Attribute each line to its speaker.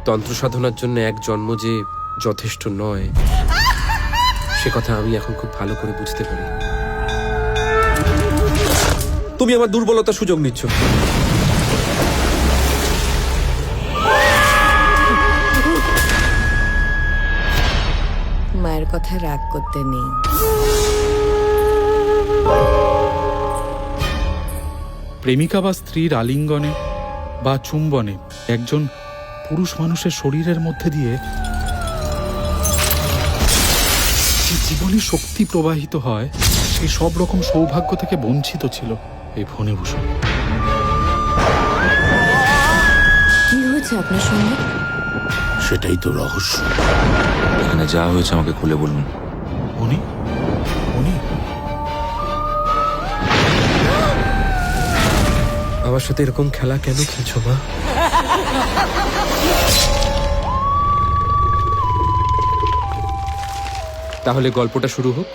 Speaker 1: তন্ত্র সাধনার জন্য এক জন্ম যে যথেষ্ট নয়, সে কথা আমি এখন খুব ভালো করে বুঝতে পারি। তুমি আমার দুর্বলতার সুযোগ নিচ্ছ।
Speaker 2: মায়ের কথা রাগ করতে নেই।
Speaker 3: প্রেমিকা বা স্ত্রীর আলিঙ্গনে বা চুম্বনে একজন পুরুষ মানুষের শরীরের মধ্যে দিয়ে যে জীবনী শক্তি প্রবাহিত হয়, সেই সব রকম সৌভাগ্য থেকে বঞ্চিত ছিল এই ফণীভূষণ।
Speaker 2: কি হয়েছে আপনার সঙ্গে?
Speaker 4: সেটাই তো রহস্য।
Speaker 5: এখানে যা হয়েছে আমাকে খুলে বলুন।
Speaker 3: উনি উনি
Speaker 1: আমার সাথে এরকম খেলা কেন খেলছো মা? তাহলে গল্পটা শুরু হোক।